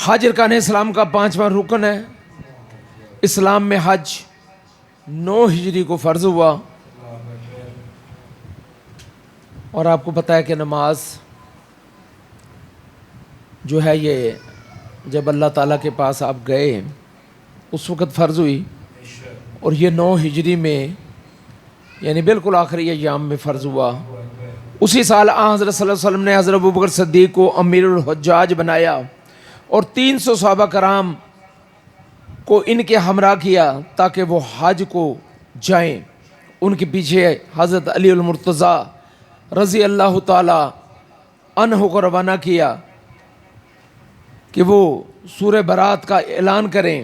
حج ارکان اسلام کا 5واں رکن ہے۔ اسلام میں حج 9 ہجری کو فرض ہوا، اور آپ کو پتہ ہے کہ نماز جو ہے یہ جب اللہ تعالیٰ کے پاس آپ گئے اس وقت فرض ہوئی، اور یہ 9 ہجری میں یعنی بالکل آخری ایام میں فرض ہوا۔ اسی سال حضرت صلی اللہ علیہ وسلم نے حضرت ابوبکر صدیق کو امیر الحجاج بنایا اور 300 صحابہ کرام کو ان کے ہمراہ کیا تاکہ وہ حج کو جائیں۔ ان کے پیچھے حضرت علی المرتضیٰ رضی اللہ تعالی عنہ کو روانہ کیا کہ وہ سورہ برات کا اعلان کریں۔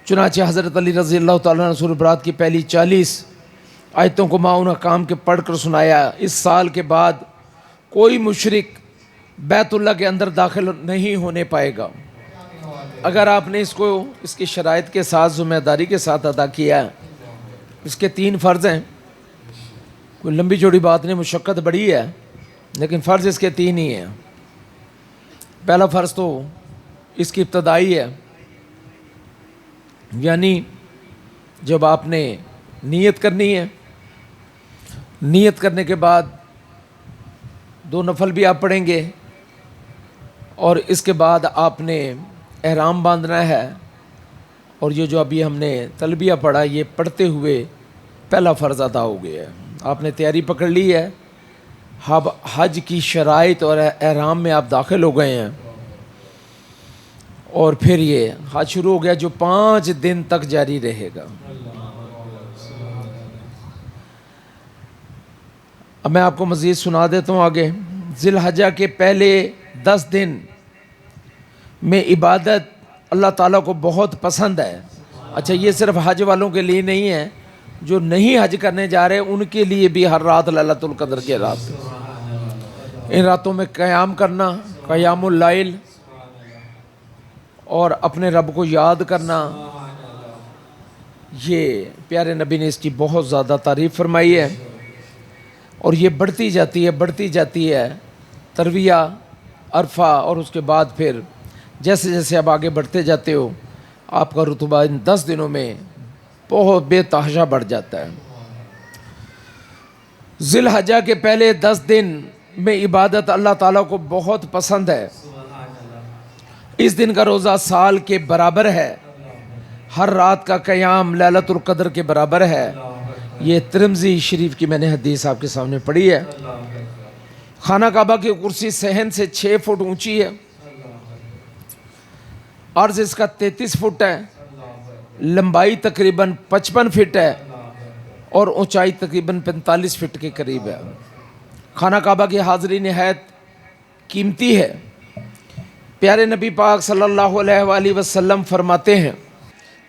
چنانچہ حضرت علی رضی اللہ تعالیٰ نے سورہ برات کی پہلی 40 آیتوں کو معاون حکام کے پڑھ کر سنایا۔ اس سال کے بعد کوئی مشرک بیت اللہ کے اندر داخل نہیں ہونے پائے گا۔ اگر آپ نے اس کو اس کی شرائط کے ساتھ ذمہ داری کے ساتھ ادا کیا ہے، اس کے 3 فرض ہیں، کوئی لمبی چوڑی بات نہیں، مشقت بڑی ہے لیکن فرض اس کے 3 ہی ہیں۔ پہلا فرض تو اس کی ابتدائی ہے، یعنی جب آپ نے نیت کرنی ہے، نیت کرنے کے بعد 2 نفل بھی آپ پڑھیں گے، اور اس کے بعد آپ نے احرام باندھنا ہے، اور یہ جو ابھی ہم نے تلبیہ پڑھا یہ پڑھتے ہوئے پہلا فرض ادا ہو گیا ہے۔ آپ نے تیاری پکڑ لی ہے، حج کی شرائط اور احرام میں آپ داخل ہو گئے ہیں، اور پھر یہ حج شروع ہو گیا جو 5 دن تک جاری رہے گا۔ اب میں آپ کو مزید سنا دیتا ہوں آگے۔ ذی الحجہ کے پہلے 10 دن میں عبادت اللہ تعالیٰ کو بہت پسند ہے۔ اچھا، یہ صرف حج والوں کے لیے نہیں ہے، جو نہیں حج کرنے جا رہے ان کے لیے بھی ہر رات لیلۃ القدر کے رات، ان راتوں میں قیام کرنا، قیام اللیل، اور اپنے رب کو یاد کرنا، یہ پیارے نبی نے اس کی بہت زیادہ تعریف فرمائی ہے، اور یہ بڑھتی جاتی ہے ترویہ عرفہ، اور اس کے بعد پھر جیسے جیسے آپ آگے بڑھتے جاتے ہو آپ کا رتبہ ان 10 دنوں میں بہت بے تحاشا بڑھ جاتا ہے۔ ذی الحجہ کے پہلے 10 دن میں عبادت اللہ تعالیٰ کو بہت پسند ہے۔ اس دن کا روزہ سال کے برابر ہے، ہر رات کا قیام لیلۃ القدر کے برابر ہے۔ یہ ترمذی شریف کی میں نے حدیث آپ کے سامنے پڑھی ہے۔ خانہ کعبہ کی کرسی صحن سے 6 فٹ اونچی ہے، عرض اس کا 33 فٹ ہے، لمبائی تقریباً 55 فٹ ہے، اور اونچائی تقریباً 45 فٹ کے قریب ہے۔ خانہ کعبہ کی حاضری نہایت قیمتی ہے۔ پیارے نبی پاک صلی اللہ علیہ وآلہ وسلم فرماتے ہیں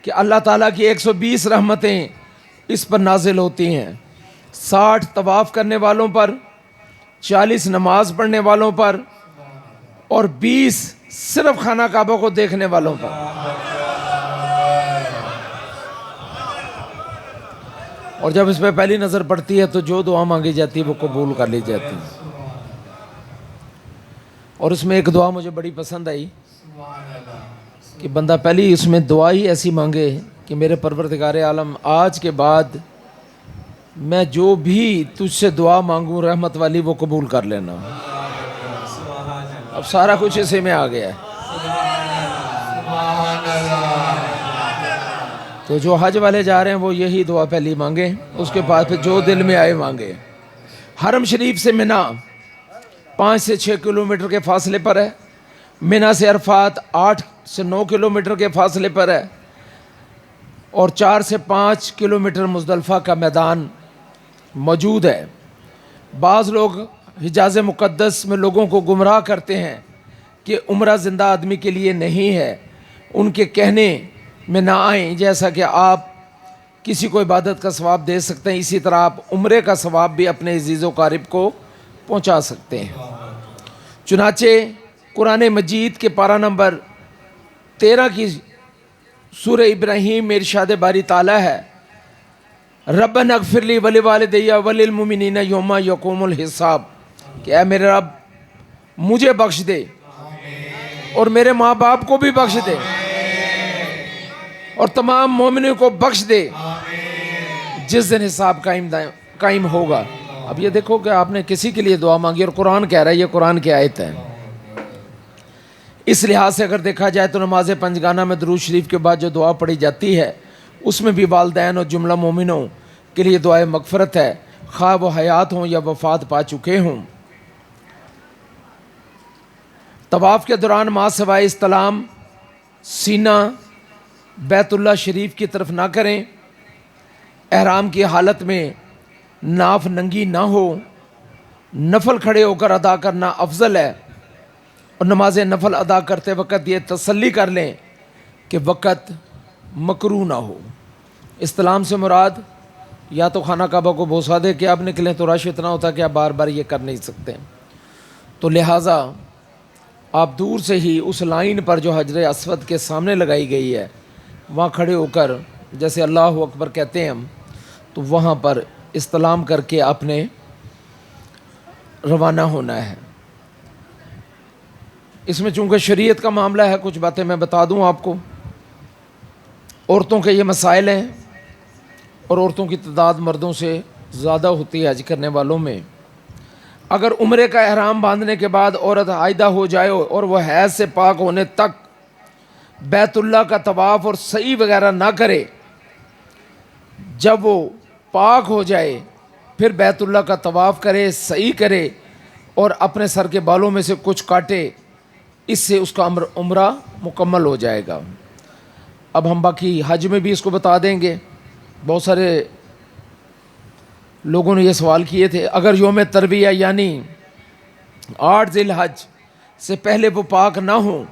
کہ اللہ تعالیٰ کی 120 رحمتیں اس پر نازل ہوتی ہیں، 60 طواف کرنے والوں پر، 40 نماز پڑھنے والوں پر، اور 20 صرف خانہ کعبہ کو دیکھنے والوں پر۔ اور جب اس پہ پہلی نظر پڑتی ہے تو جو دعا مانگی جاتی ہے وہ قبول کر لی جاتی ہے۔ اور اس میں ایک دعا مجھے بڑی پسند آئی کہ بندہ پہلی اس میں دعا ہی ایسی مانگے کہ میرے پروردگار عالم، آج کے بعد میں جو بھی تجھ سے دعا مانگوں رحمت والی وہ قبول کر لینا۔ اب سارا کچھ اسے میں آ گیا ہے، تو جو حج والے جا رہے ہیں وہ یہی دعا پہلی مانگیں، اس کے بعد پھر جو دل میں آئے مانگے۔ حرم شریف سے منی 5 سے 6 کلومیٹر کے فاصلے پر ہے، منی سے عرفات 8 سے 9 کلومیٹر کے فاصلے پر ہے، اور 4 سے 5 کلومیٹر مزدلفہ کا میدان موجود ہے۔ بعض لوگ حجاز مقدس میں لوگوں کو گمراہ کرتے ہیں کہ عمرہ زندہ آدمی کے لیے نہیں ہے، ان کے کہنے میں نہ آئیں۔ جیسا کہ آپ کسی کو عبادت کا ثواب دے سکتے ہیں، اسی طرح آپ عمرے کا ثواب بھی اپنے عزیز و قارب کو پہنچا سکتے ہیں۔ چنانچہ قرآن مجید کے پارہ نمبر 13 کی سورہ ابراہیم میں ارشاد باری تعالیٰ ہے، ربنا اغفر لی ولوالدی وللمؤمنین یوم یقوم الحساب، کہ اے میرے رب مجھے بخش دے اور میرے ماں باپ کو بھی بخش دے اور تمام مومنوں کو بخش دے جس دن حساب قائم ہوگا۔ اب یہ دیکھو کہ آپ نے کسی کے لیے دعا مانگی اور قرآن کہہ رہا ہے، یہ قرآن کی آیت ہے۔ اس لحاظ سے اگر دیکھا جائے تو نماز پنجگانہ میں درود شریف کے بعد جو دعا پڑھی جاتی ہے اس میں بھی والدین اور جملہ مومنوں کے لیے دعائے مغفرت ہے، خواہ وہ حیات ہوں یا وفات پا چکے ہوں۔ طواف کے دوران ما سوائے استلام سینہ بیت اللہ شریف کی طرف نہ کریں، احرام کی حالت میں ناف ننگی نہ ہو، نفل کھڑے ہو کر ادا کرنا افضل ہے، اور نماز نفل ادا کرتے وقت یہ تسلی کر لیں کہ وقت مکروہ نہ ہو۔ استلام سے مراد یا تو خانہ کعبہ کو بوسہ دے کہ آپ نکلیں تو رش اتنا ہوتا ہے کہ آپ بار بار یہ کر نہیں سکتے، تو لہٰذا آپ دور سے ہی اس لائن پر جو حجر اسود کے سامنے لگائی گئی ہے وہاں کھڑے ہو کر جیسے اللہ اکبر کہتے ہیں ہم، تو وہاں پر استلام کر کے آپ نے روانہ ہونا ہے۔ اس میں چونکہ شریعت کا معاملہ ہے کچھ باتیں میں بتا دوں آپ کو۔ عورتوں کے یہ مسائل ہیں اور عورتوں کی تعداد مردوں سے زیادہ ہوتی ہے حج کرنے والوں میں۔ اگر عمرے کا احرام باندھنے کے بعد عورت عائدہ ہو جائے اور وہ حیض سے پاک ہونے تک بیت اللہ کا طواف اور سعی وغیرہ نہ کرے، جب وہ پاک ہو جائے پھر بیت اللہ کا طواف کرے، سعی کرے اور اپنے سر کے بالوں میں سے کچھ کاٹے، اس سے اس کا عمرہ مکمل ہو جائے گا۔ اب ہم باقی حج میں بھی اس کو بتا دیں گے۔ بہت سارے لوگوں نے یہ سوال کیے تھے، اگر یوم ترویہ یعنی 8 ذی الحج سے پہلے وہ پاک نہ ہوں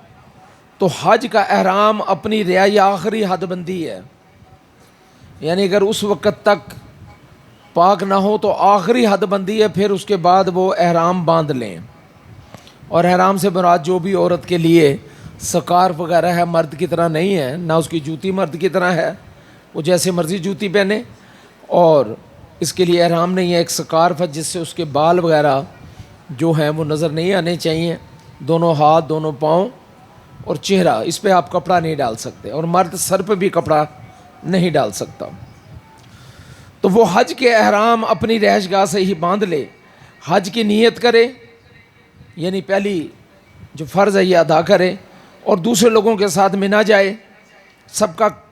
تو حج کا احرام اپنی رعایت آخری حد بندی ہے، یعنی اگر اس وقت تک پاک نہ ہو تو آخری حد بندی ہے، پھر اس کے بعد وہ احرام باندھ لیں۔ اور احرام سے مراد جو بھی عورت کے لیے سکارف وغیرہ ہے مرد کی طرح نہیں ہے، نہ اس کی جوتی مرد کی طرح ہے، وہ جیسے مرضی جوتی پہنے، اور اس کے لیے احرام نہیں ہے، ایک سکارف ہے جس سے اس کے بال وغیرہ جو ہیں وہ نظر نہیں آنے چاہیے، دونوں ہاتھ، دونوں پاؤں اور چہرہ، اس پہ آپ کپڑا نہیں ڈال سکتے، اور مرد سر پہ بھی کپڑا نہیں ڈال سکتا۔ تو وہ حج کے احرام اپنی رہائش گاہ سے ہی باندھ لے، حج کی نیت کرے، یعنی پہلی جو فرض ہے یہ ادا کرے، اور دوسرے لوگوں کے ساتھ منا جائے،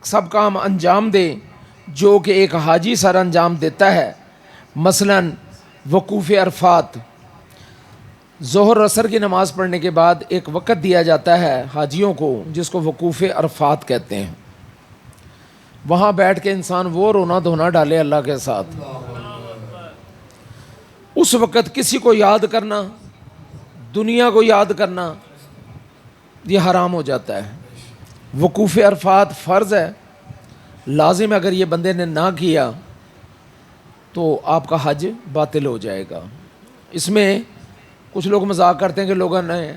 سب کام انجام دے جو کہ ایک حاجی سر انجام دیتا ہے۔ مثلا وقوف عرفات، ظہر عصر کی نماز پڑھنے کے بعد ایک وقت دیا جاتا ہے حاجیوں کو جس کو وقوف عرفات کہتے ہیں، وہاں بیٹھ کے انسان وہ رونا دھونا ڈالے اللہ کے ساتھ۔ اس وقت کسی کو یاد کرنا، دنیا کو یاد کرنا، یہ حرام ہو جاتا ہے۔ وقوف عرفات فرض ہے، لازم اگر یہ بندے نے نہ کیا تو آپ کا حج باطل ہو جائے گا۔ اس میں کچھ لوگ مذاق کرتے ہیں کہ لوگوں نے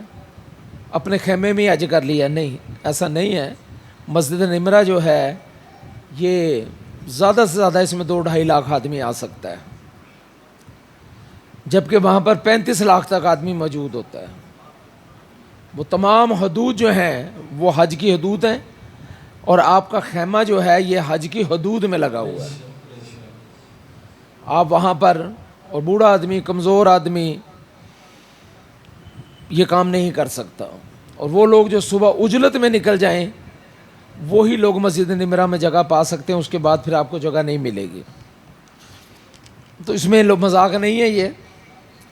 اپنے خیمے میں حج کر لیا، نہیں، ایسا نہیں ہے۔ مسجد نمرہ جو ہے یہ زیادہ سے زیادہ اس میں 2-2.5 لاکھ آدمی آ سکتا ہے، جبکہ وہاں پر 35 لاکھ تک آدمی موجود ہوتا ہے۔ وہ تمام حدود جو ہیں وہ حج کی حدود ہیں، اور آپ کا خیمہ جو ہے یہ حج کی حدود میں لگا ہوا ہے۔ آپ وہاں پر، اور بوڑھا آدمی، کمزور آدمی یہ کام نہیں کر سکتا، اور وہ لوگ جو صبح عجلت میں نکل جائیں وہی لوگ مسجد نمرہ میں جگہ پا سکتے ہیں، اس کے بعد پھر آپ کو جگہ نہیں ملے گی۔ تو اس میں مذاق نہیں ہے، یہ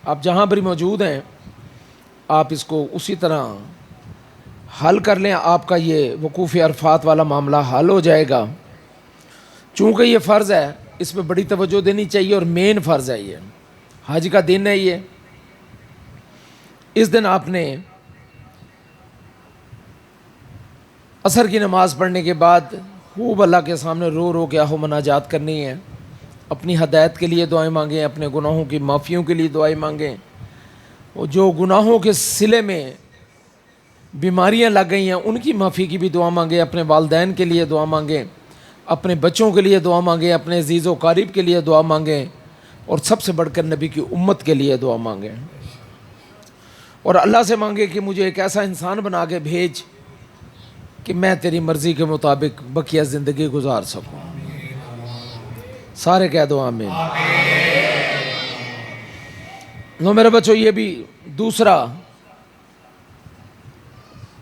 آپ جہاں پر موجود ہیں آپ اس کو اسی طرح حل کر لیں، آپ کا یہ وقوف عرفات والا معاملہ حل ہو جائے گا۔ چونکہ یہ فرض ہے اس پہ بڑی توجہ دینی چاہیے، اور مین فرض ہے، یہ حج کا دن ہے۔ یہ اس دن آپ نے عصر کی نماز پڑھنے کے بعد خوب اللہ کے سامنے رو رو کے آہو مناجات کرنی ہے، اپنی ہدایت کے لیے دعائیں مانگیں، اپنے گناہوں کی معافیوں کے لیے دعائیں مانگیں، اور جو گناہوں کے صلے میں بیماریاں لگ گئی ہیں ان کی معافی کی بھی دعا مانگیں، اپنے والدین کے لیے دعا مانگیں، اپنے بچوں کے لیے دعا مانگیں، اپنے عزیز و قریب کے لیے دعا مانگیں، اور سب سے بڑھ کر نبی کی امت کے لیے دعا مانگیں۔ اور اللہ سے مانگے کہ مجھے ایک ایسا انسان بنا کے بھیج کہ میں تیری مرضی کے مطابق بقیہ زندگی گزار سکوں. سارے کہہ دو آمین. نو میرے بچوں، یہ بھی دوسرا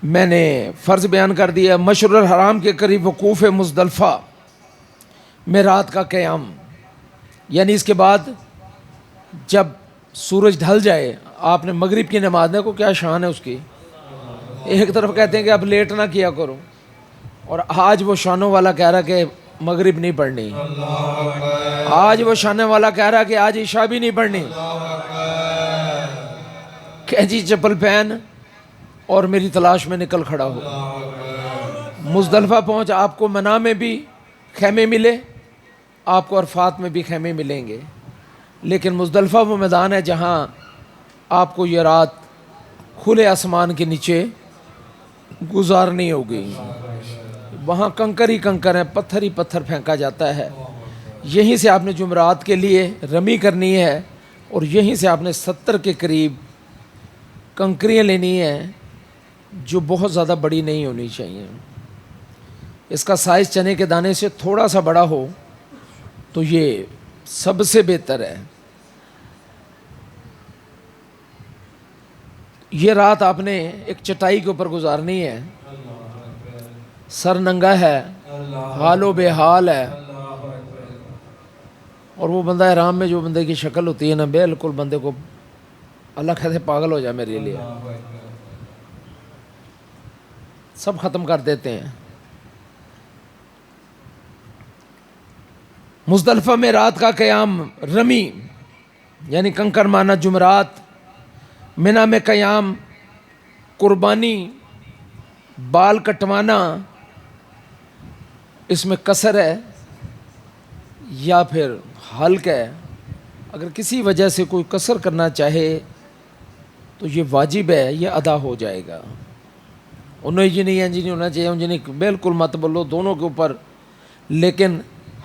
میں نے فرض بیان کر دیا. مشعر الحرام کے قریب وقوف مزدلفہ میں رات کا قیام، یعنی اس کے بعد جب سورج ڈھل جائے. آپ نے مغرب کی نماز کو کیا شان ہے اس کی. ایک طرف کہتے ہیں کہ اب لیٹ نہ کیا کرو، اور آج وہ شانوں والا کہہ رہا کہ مغرب نہیں پڑھنی. آج وہ شانے والا کہہ رہا کہ آج عشاء بھی نہیں پڑھنی. کہ جی چپل پہن اور میری تلاش میں نکل کھڑا ہو. مزدلفہ پہنچ، آپ کو منا میں بھی خیمے ملے، آپ کو عرفات میں بھی خیمے ملیں گے، لیکن مزدلفہ وہ میدان ہے جہاں آپ کو یہ رات کھلے آسمان کے نیچے گزارنی ہوگی. وہاں کنکر ہی کنکر ہیں، پتھر ہی پتھر پھینکا جاتا ہے. یہیں سے آپ نے جمعرات کے لیے رمی کرنی ہے، اور یہیں سے آپ نے 70 کے قریب کنکریاں لینی ہیں جو بہت زیادہ بڑی نہیں ہونی چاہیے. اس کا سائز چنے کے دانے سے تھوڑا سا بڑا ہو تو یہ سب سے بہتر ہے. یہ رات آپ نے ایک چٹائی کے اوپر گزارنی ہے. سر ننگا ہے، حال و بے حال ہے، اور وہ بندہ احرام میں جو بندے کی شکل ہوتی ہے نا، بالکل بندے کو اللہ کہتے پاگل ہو جائے میرے لیے. سب ختم کر دیتے ہیں. مزدلفہ میں رات کا قیام، رمی یعنی کنکر مانا جمعرات. منا میں قیام، قربانی، بال کٹوانا، اس میں قصر ہے یا پھر حلق ہے. اگر کسی وجہ سے کوئی قصر کرنا چاہے تو یہ واجب ہے، یہ ادا ہو جائے گا. انہیں یہ نہیں ہونا چاہیے، انہیں نہیں، بالکل مت بولو دونوں کے اوپر. لیکن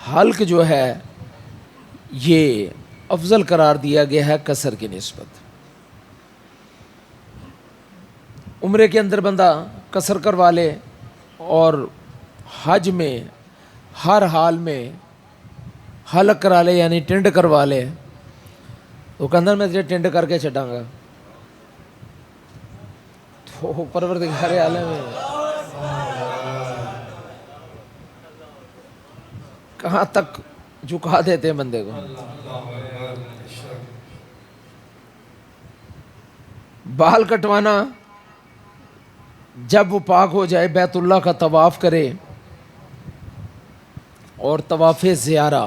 حلق جو ہے یہ افضل قرار دیا گیا ہے قصر کی نسبت. عمرے کے اندر بندہ قصر کروا لے، اور حج میں ہر حال میں حلق کرا لے، یعنی ٹنڈ کروا لے. وہ کہنا میں تجھے ٹنڈ کر کے چڈاں گا. تو پروردگار عالم میں کہاں تک جھکا دیتے ہیں بندے کو. بال کٹوانا، جب وہ پاک ہو جائے بیت اللہ کا طواف کرے، اور طواف زیارہ،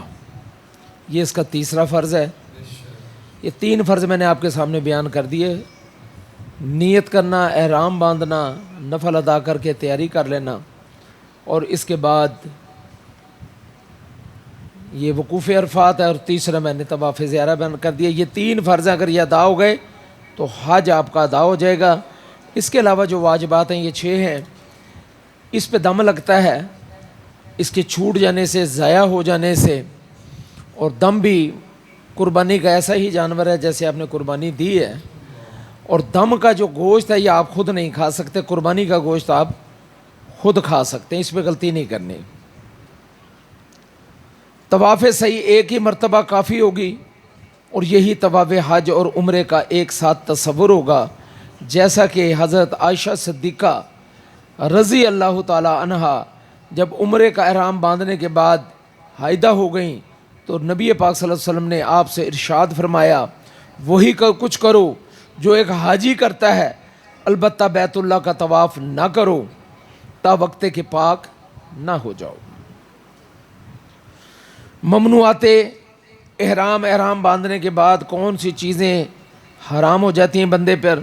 یہ اس کا تیسرا فرض ہے. یہ 3 فرض میں نے آپ کے سامنے بیان کر دیے. نیت کرنا، احرام باندھنا، نفل ادا کر کے تیاری کر لینا، اور اس کے بعد یہ وقوف عرفات ہے، اور تیسرا میں نے طواف زیارہ بیان کر دیا. یہ 3 فرض اگر یہ ادا ہو گئے تو حج آپ کا ادا ہو جائے گا. اس کے علاوہ جو واجبات ہیں یہ 6 ہیں. اس پہ دم لگتا ہے، اس کے چھوٹ جانے سے، ضائع ہو جانے سے. اور دم بھی قربانی کا ایسا ہی جانور ہے جیسے آپ نے قربانی دی ہے. اور دم کا جو گوشت ہے یہ آپ خود نہیں کھا سکتے، قربانی کا گوشت آپ خود کھا سکتے ہیں، اس پہ غلطی نہیں کرنی. طواف صحیح ایک ہی مرتبہ کافی ہوگی، اور یہی طواف حج اور عمرے کا ایک ساتھ تصور ہوگا. جیسا کہ حضرت عائشہ صدیقہ رضی اللہ تعالی عنہا جب عمرے کا احرام باندھنے کے بعد حائدہ ہو گئیں تو نبی پاک صلی اللہ علیہ وسلم نے آپ سے ارشاد فرمایا، وہی کچھ کرو جو ایک حاجی کرتا ہے، البتہ بیت اللہ کا طواف نہ کرو تا وقت کہ پاک نہ ہو جاؤ. ممنوعات احرام باندھنے کے بعد کون سی چیزیں حرام ہو جاتی ہیں بندے پر؟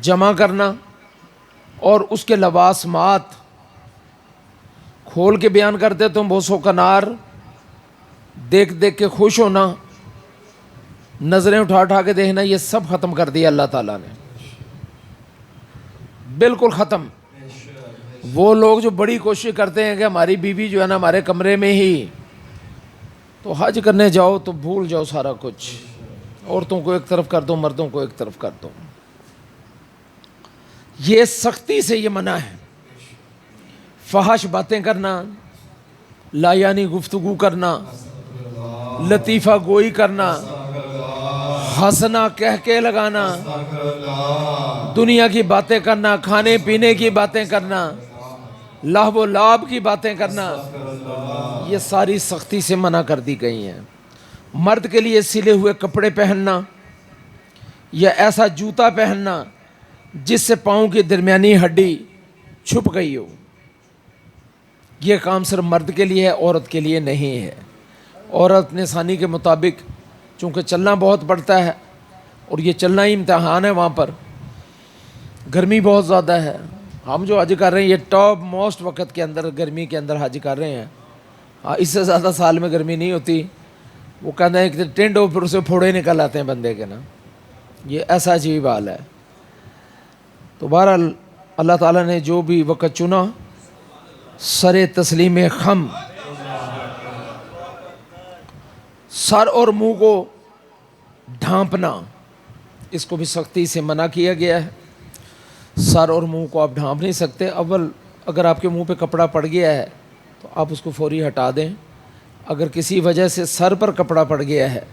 جمع کرنا، اور اس کے لوازمات کھول کے بیان کرتے تو بوسو کنار، دیکھ دیکھ کے خوش ہونا، نظریں اٹھا کے دیکھنا، یہ سب ختم کر دیا اللہ تعالیٰ نے، بالکل ختم. وہ لوگ جو بڑی کوشش کرتے ہیں کہ ہماری بیوی جو ہے نا ہمارے کمرے میں ہی، تو حج کرنے جاؤ تو بھول جاؤ سارا کچھ. عورتوں کو ایک طرف کر دو، مردوں کو ایک طرف کر دو. یہ سختی سے یہ منع ہے۔ فحش باتیں کرنا، لایانی گفتگو کرنا، لطیفہ گوئی کرنا، ہنسنا، کہہ کے لگانا، دنیا کی باتیں کرنا، کھانے پینے کی باتیں کرنا، لہو و لعب کی باتیں کرنا، یہ ساری سختی سے منع کر دی گئی ہیں۔ مرد کے لیے سلے ہوئے کپڑے پہننا یا ایسا جوتا پہننا جس سے پاؤں کی درمیانی ہڈی چھپ گئی ہو، یہ کام صرف مرد کے لیے ہے، عورت کے لیے نہیں ہے۔ عورت نسانی کے مطابق چونکہ چلنا بہت پڑتا ہے، اور یہ چلنا ہی امتحان ہے، وہاں پر گرمی بہت زیادہ ہے۔ ہم جو حج کر رہے ہیں یہ ٹاپ موسٹ وقت کے اندر، گرمی کے اندر حج کر رہے ہیں۔ اس سے زیادہ سال میں گرمی نہیں ہوتی۔ وہ کہتے ہیں کہ ٹینڈ ہو پھر اسے پھوڑے نکل آتے ہیں بندے کے نا، یہ ایسا عجیب حال ہے۔ تو بہرحال اللہ تعالیٰ نے جو بھی وقت چنا، سر تسلیم خم، سر اور منہ کو ڈھانپنا، اس کو بھی سختی سے منع کیا گیا ہے۔ سر اور منہ کو آپ ڈھانپ نہیں سکتے۔ اول اگر آپ کے منہ پہ کپڑا پڑ گیا ہے تو آپ اس کو فوری ہٹا دیں۔ اگر کسی وجہ سے سر پر کپڑا پڑ گیا ہے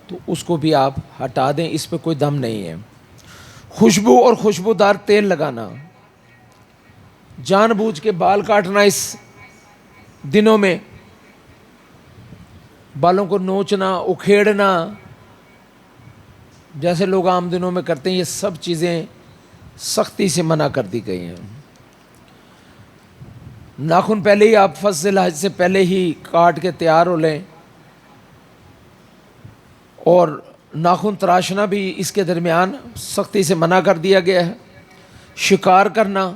تو اس کو بھی آپ ہٹا دیں، اس پہ کوئی دم نہیں ہے۔ خوشبو اور خوشبودار تیل لگانا، جان بوجھ کے بال کاٹنا، اس دنوں میں بالوں کو نوچنا، اکھیڑنا، جیسے لوگ عام دنوں میں کرتے ہیں، یہ سب چیزیں سختی سے منع کر دی گئی ہیں۔ ناخن پہلے ہی آپ فصل الحج سے پہلے ہی کاٹ کے تیار ہو لیں، اور ناخن تراشنا بھی اس کے درمیان سختی سے منع کر دیا گیا ہے۔ شکار کرنا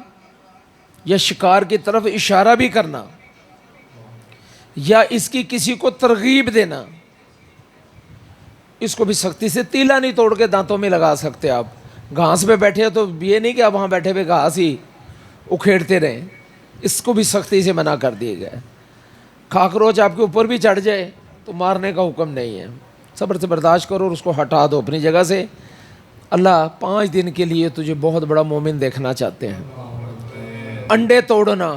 یا شکار کی طرف اشارہ بھی کرنا یا اس کی کسی کو ترغیب دینا، اس کو بھی سختی سے، تیلا نہیں توڑ کے دانتوں میں لگا سکتے آپ۔ گھاس پہ بیٹھے ہو تو یہ نہیں کہ آپ وہاں بیٹھے ہوئے گھاس ہی اکھیڑتے رہیں، اس کو بھی سختی سے منع کر دیے گئے۔ کاکروچ آپ کے اوپر بھی چڑھ جائے تو مارنے کا حکم نہیں ہے، صبر سے برداشت کرو اور اس کو ہٹا دو اپنی جگہ سے۔ اللہ 5 دن کے لیے تجھے بہت بڑا مومن دیکھنا چاہتے ہیں۔ انڈے توڑنا،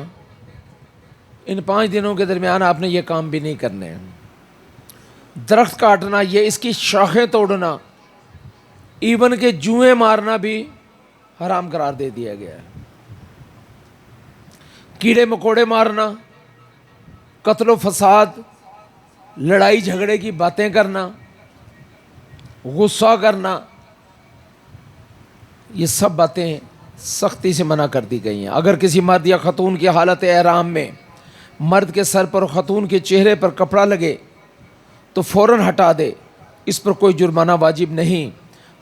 ان 5 دنوں کے درمیان آپ نے یہ کام بھی نہیں کرنے ہیں۔ درخت کاٹنا، یہ اس کی شاخیں توڑنا، ایون کہ جوئیں مارنا بھی حرام قرار دے دیا گیا ہے۔ کیڑے مکوڑے مارنا، قتل و فساد، لڑائی جھگڑے کی باتیں کرنا، غصہ کرنا، یہ سب باتیں سختی سے منع کر دی گئی ہیں۔ اگر کسی مرد یا خاتون کی حالت احرام میں مرد کے سر پر اور خاتون کے چہرے پر کپڑا لگے تو فوراً ہٹا دے، اس پر کوئی جرمانہ واجب نہیں،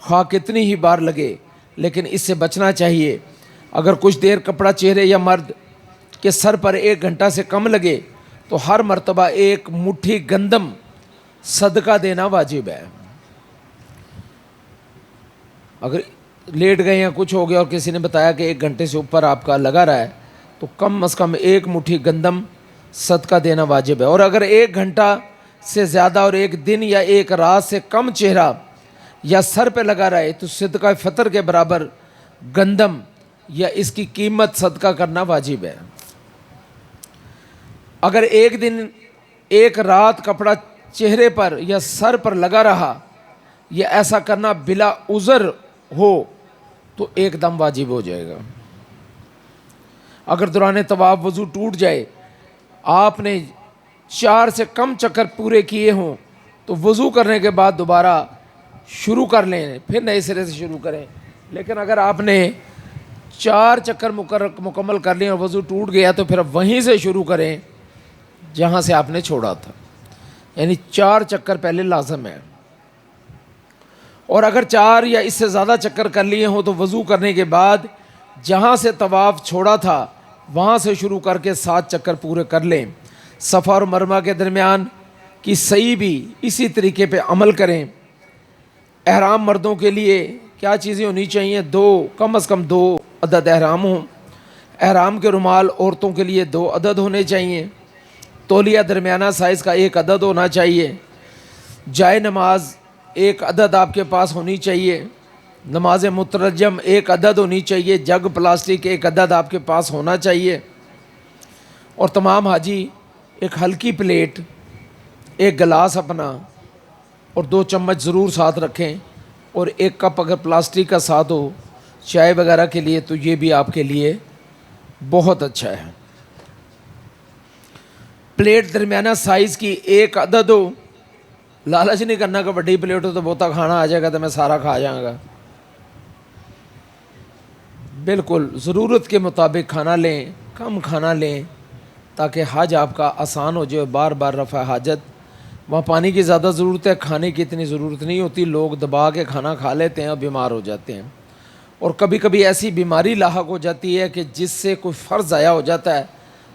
خواہ کتنی ہی بار لگے، لیکن اس سے بچنا چاہیے۔ اگر کچھ دیر کپڑا چہرے یا مرد کے سر پر 1 گھنٹہ سے کم لگے تو ہر مرتبہ 1 مٹھی گندم صدقہ دینا واجب ہے۔ اگر لیٹ گئے یا کچھ ہو گیا اور کسی نے بتایا کہ 1 گھنٹے سے اوپر آپ کا لگا رہا ہے تو کم از کم 1 مٹھی گندم صدقہ دینا واجب ہے۔ اور اگر 1 گھنٹہ سے زیادہ اور 1 دن یا 1 رات سے کم چہرہ یا سر پہ لگا رہے تو صدقہ فطر کے برابر گندم یا اس کی قیمت صدقہ کرنا واجب ہے۔ اگر 1 دن 1 رات کپڑا چہرے پر یا سر پر لگا رہا یا ایسا کرنا بلا عذر ہو تو ایک دم واجب ہو جائے گا۔ اگر دوران طواف وضو ٹوٹ جائے، آپ نے 4 سے کم چکر پورے کیے ہوں تو وضو کرنے کے بعد دوبارہ شروع کر لیں، پھر نئے سرے سے شروع کریں۔ لیکن اگر آپ نے 4 چکر مکمل کر لیں اور وضو ٹوٹ گیا تو پھر وہیں سے شروع کریں جہاں سے آپ نے چھوڑا تھا، یعنی 4 چکر پہلے لازم ہے۔ اور اگر 4 یا اس سے زیادہ چکر کر لیے ہوں تو وضو کرنے کے بعد جہاں سے طواف چھوڑا تھا وہاں سے شروع کر کے 7 چکر پورے کر لیں۔ صفا اور مروہ کے درمیان کی سعی بھی اسی طریقے پہ عمل کریں۔ احرام مردوں کے لیے کیا چیزیں ہونی چاہیے؟ 2 کم از کم 2 عدد احرام ہوں۔ احرام کے رومال عورتوں کے لیے 2 عدد ہونے چاہیے۔ تولیہ درمیانہ سائز کا 1 عدد ہونا چاہیے۔ جائے نماز 1 عدد آپ کے پاس ہونی چاہیے۔ نماز مترجم ایک عدد ہونی چاہیے، جگ پلاسٹک ایک عدد آپ کے پاس ہونا چاہیے، اور تمام حاجی ایک ہلکی پلیٹ، ایک گلاس اپنا اور 2 چمچ ضرور ساتھ رکھیں، اور ایک کپ اگر پلاسٹک کا ساتھ ہو چائے وغیرہ کے لیے تو یہ بھی آپ کے لیے بہت اچھا ہے۔ پلیٹ درمیانہ سائز کی ایک عدد ہو، لالچ نہیں کرنا کہ بڑی پلیٹ ہو تو بہتا کھانا آ جائے گا تو میں سارا کھا جاؤں گا، بالکل ضرورت کے مطابق کھانا لیں، کم کھانا لیں تاکہ حج آپ کا آسان ہو جائے، بار بار رفع حاجت۔ وہاں پانی کی زیادہ ضرورت ہے، کھانے کی اتنی ضرورت نہیں ہوتی، لوگ دبا کے کھانا کھا لیتے ہیں اور بیمار ہو جاتے ہیں، اور کبھی کبھی ایسی بیماری لاحق ہو جاتی ہے کہ جس سے کوئی فرض ضائع ہو جاتا ہے،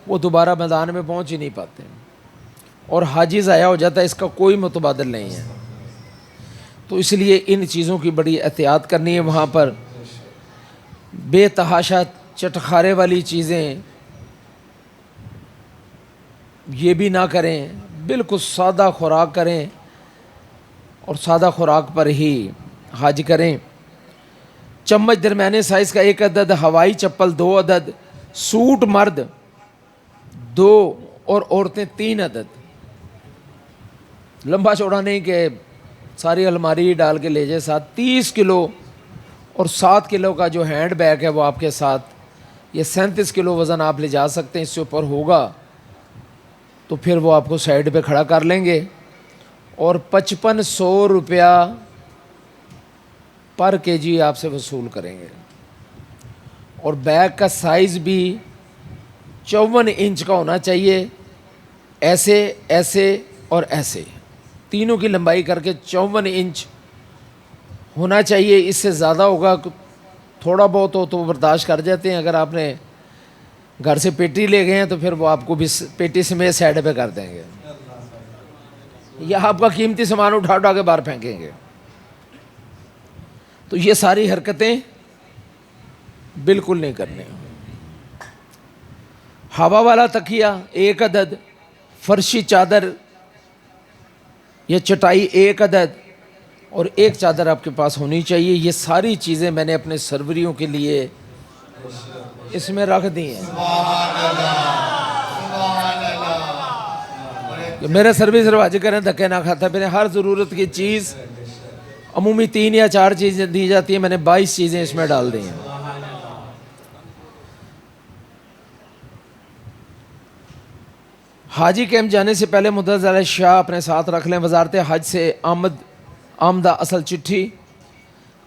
وہ دوبارہ میدان میں پہنچ ہی نہیں پاتے، اور حاجی ضائع ہو جاتا ہے، اس کا کوئی متبادل نہیں ہے۔ تو اس لیے ان چیزوں کی بڑی احتیاط کرنی ہے۔ وہاں پر بے تحاشا چٹخارے والی چیزیں یہ بھی نہ کریں، بالکل سادہ خوراک کریں، اور سادہ خوراک پر ہی حج کریں۔ چمچ درمیانے سائز کا 1 عدد، ہوائی چپل 2 عدد، سوٹ مرد 2 اور عورتیں 3 عدد، لمبا چوڑا نہیں کہ ساری الماری ڈال کے لے جائے ساتھ۔ 30 کلو اور 7 کلو کا جو ہینڈ بیگ ہے وہ آپ کے ساتھ، یہ 37 کلو وزن آپ لے جا سکتے ہیں، اس سے اوپر ہوگا تو پھر وہ آپ کو سائڈ پہ کھڑا کر لیں گے، اور 5500 روپیہ پر کے جی آپ سے وصول کریں گے، اور بیگ کا سائز بھی 54 انچ کا ہونا چاہیے، ایسے ایسے اور ایسے تینوں کی لمبائی کر کے 54 انچ ہونا چاہیے۔ اس سے زیادہ ہوگا تھوڑا بہت ہو تو برداشت کر جاتے ہیں، اگر آپ نے گھر سے پیٹی لے گئے ہیں تو پھر وہ آپ کو بھی پیٹی سمیت سائڈ پہ کر دیں گے، یا آپ کا قیمتی سامان اٹھا اٹھا کے باہر پھینکیں گے۔ تو یہ ساری حرکتیں بالکل نہیں کرنی۔ ہوا والا تکیہ 1 عدد، فرشی چادر یا چٹائی 1 عدد، اور 1 چادر آپ کے پاس ہونی چاہیے۔ یہ ساری چیزیں میں نے اپنے سروریوں کے لیے اس میں رکھ دی ہیں کہ میرے سروس رواج کریں، دھکے نہ کھاتا پھر ہر ضرورت کی چیز عمومی 3 یا 4 چیزیں دی جاتی ہیں، میں نے 22 چیزیں اس میں ڈال دی ہیں۔ حاجی کیمپ جانے سے پہلے مندرجہ اشیاء اپنے ساتھ رکھ لیں۔ وزارت حج سے آمدہ اصل چٹھی،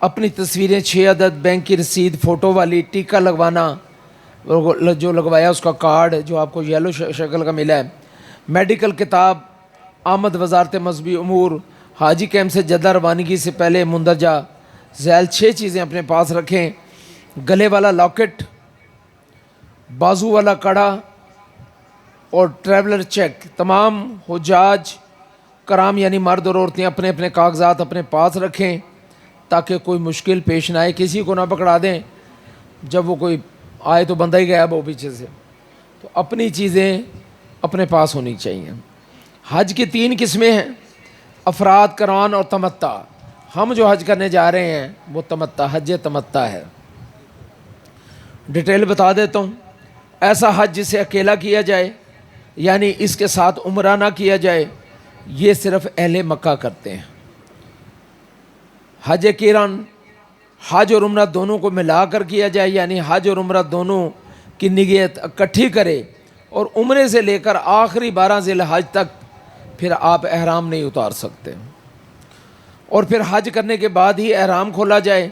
اپنی تصویریں 6 عدد، بینک کی رسید فوٹو والی، ٹیکہ لگوانا جو لگوایا اس کا کارڈ جو آپ کو یلو شکل کا ملا ہے، میڈیکل کتاب، آمد وزارت مذہبی امور۔ حاجی کیمپ سے جدہ روانگی سے پہلے مندرجہ ذیل 6 چیزیں اپنے پاس رکھیں: گلے والا لاکٹ، بازو والا کڑا، اور ٹریولر چیک۔ تمام حجاج کرام یعنی مرد اور عورتیں اپنے اپنے کاغذات اپنے پاس رکھیں تاکہ کوئی مشکل پیش نہ آئے، کسی کو نہ پکڑا دیں، جب وہ کوئی آئے تو بندہ ہی غائب ہو پیچھے سے، تو اپنی چیزیں اپنے پاس ہونی چاہیے۔ حج کی 3 قسمیں ہیں: افراد، قران اور تمتع۔ ہم جو حج کرنے جا رہے ہیں وہ تمتع، حج تمتع ہے۔ ڈیٹیل بتا دیتا ہوں۔ ایسا حج جسے اکیلا کیا جائے، یعنی اس کے ساتھ عمرہ نہ کیا جائے، یہ صرف اہل مکہ کرتے ہیں۔ حج قران، حج اور عمرہ دونوں کو ملا کر کیا جائے، یعنی حج اور عمرہ دونوں کی نیت اکٹھی کرے، اور عمرے سے لے کر آخری 12 ذی الحج تک پھر آپ احرام نہیں اتار سکتے، اور پھر حج کرنے کے بعد ہی احرام کھولا جائے۔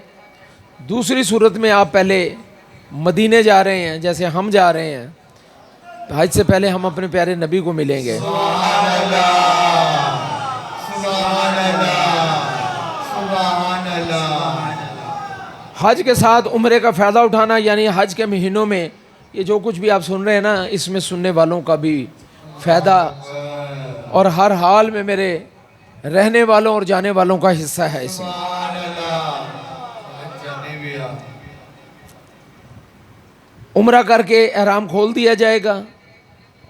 دوسری صورت میں آپ پہلے مدینے جا رہے ہیں، جیسے ہم جا رہے ہیں، حج سے پہلے ہم اپنے پیارے نبی کو ملیں گے۔ حج کے ساتھ عمرے کا فائدہ اٹھانا، یعنی حج کے مہینوں میں یہ جو کچھ بھی آپ سن رہے ہیں نا، اس میں سننے والوں کا بھی فائدہ، اور ہر حال میں میرے رہنے والوں اور جانے والوں کا حصہ ہے اس میں۔ عمرہ کر کے احرام کھول دیا جائے گا،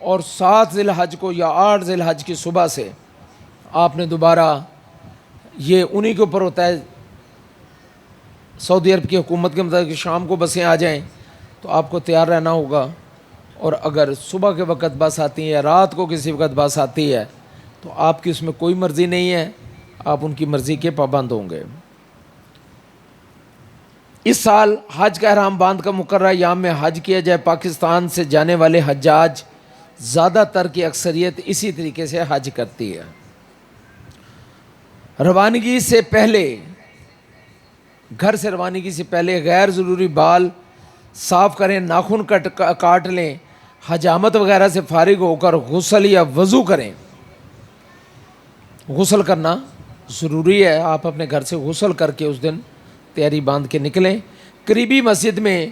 اور 7 ذی الحج کو یا 8 ذی الحج کی صبح سے آپ نے دوبارہ، یہ انہی کے اوپر ہوتا ہے سعودی عرب کی حکومت کے مطابق شام کو بسیں آ جائیں تو آپ کو تیار رہنا ہوگا، اور اگر صبح کے وقت بس آتی ہے یا رات کو کسی وقت بس آتی ہے تو آپ کی اس میں کوئی مرضی نہیں ہے، آپ ان کی مرضی کے پابند ہوں گے۔ اس سال حج کا احرام باندھ کا مقررہ ایام میں حج کیا جائے۔ پاکستان سے جانے والے حجاج زیادہ تر کی اکثریت اسی طریقے سے حج کرتی ہے۔ روانگی سے پہلے، گھر سے روانگی سے پہلے غیر ضروری بال صاف کریں، ناخن کاٹ لیں، حجامت وغیرہ سے فارغ ہو کر غسل یا وضو کریں۔ غسل کرنا ضروری ہے، آپ اپنے گھر سے غسل کر کے اس دن تیاری باندھ کے نکلیں۔ قریبی مسجد میں